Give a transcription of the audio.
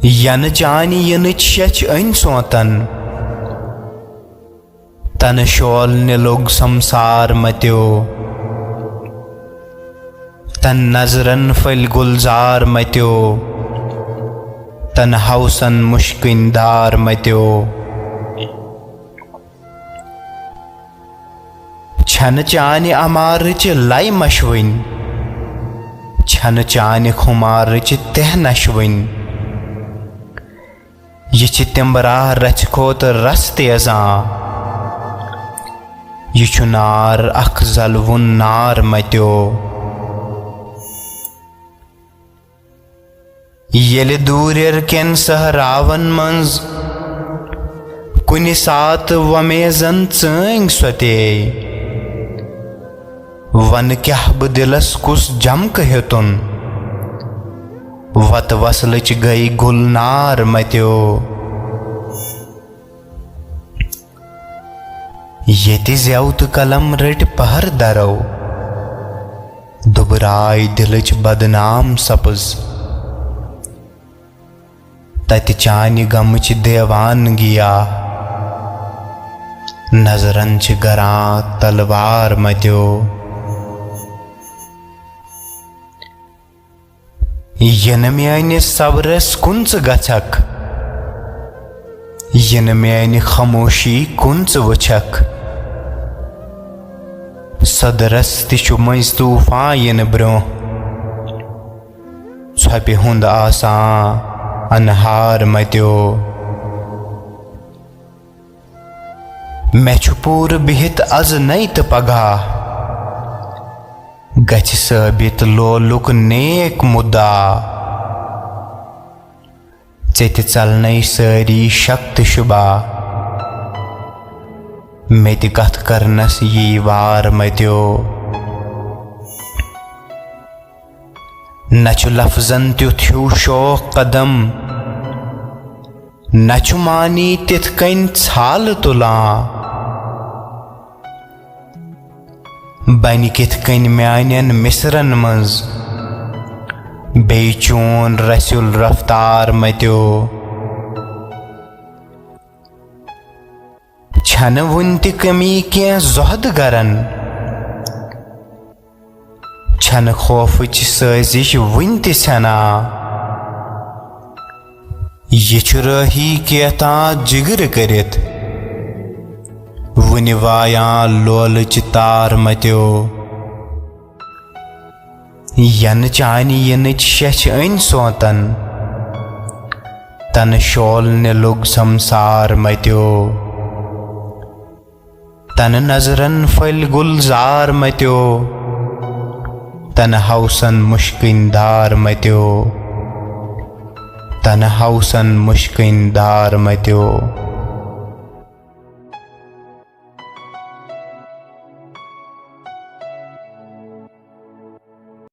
ین چانہ ینچ شچ N سوتن تن شولنہ لوگ سمسار متیو تن نظرن پھل گلزار متیو تن ہوسن مشکن دار متیو چھن چانہ امارچ لائی مشوین چھن چانہ خمارچ تہ نشوین یہ چھ تمبراہ رچ کھوت رس تیزاں یہ چھ نار اخ زلون نار متیو یل دوریر کن سہراون منز کنی سات ومیزن ژٲنٛگۍ سوتے ون کیاہ بہ دلس کس جمک ہیتن وت وصلچ گئی گلنار متیو یتی زیو تو قلم رٹ پہر درو دبرائی دلچ بدنام سپز تت چانہ غمچ دیوان گیا نظرن چھ گراں تلوار متیو ین میانہ صبرس کن ژٕ گژھکھ ین میانہ خاموشی کن ژٕ وٕچھکھ صدرس تہ چھُ مٔنٛزۍ طوٗفان ینہٕ برٛونٛہہ ژھۄپہِ ہُنٛد آسان انہار متیو مےٚ چھُ پوٗرٕ بِہِتھ از نَے تہٕ پگاہ گژھِ ثٲبت لولُک نیک مُدا ژےٚ تہِ ژلنَے سٲری شک تہٕ شُبہ مےٚ تہِ کتھ کرنس یی وار متیو نہ چھُ لفظن تیُتھ ہیوٗ شوق قدم نہ چھُ معنی تِتھ کٔنۍ ژھالہٕ تُلان بنہِ کِتھ کٔنۍ میانٮ۪ن مِثرن منٛز بیٚیہِ چون رسُل رفتار متیو چھنہٕ وُنہِ تہِ کٔمی کینٛہہ زۄہد گرن چھنہٕ خوفٕچ سٲزش وُنہِ تہِ ژھٮ۪نان یہِ چھُ رٲہی کیتھان جگرٕ کٔرِتھ وُنہِ وایان لولٕچ تار متیو ین چانہ ینٕچ شچھ أنۍ سوتن تن شولنہ لوٚگ سمسار متیو تن نظرن پھل گلزار متیو تن ہوسن مشکن دار متیو تن ہوسن مشکن دار متیو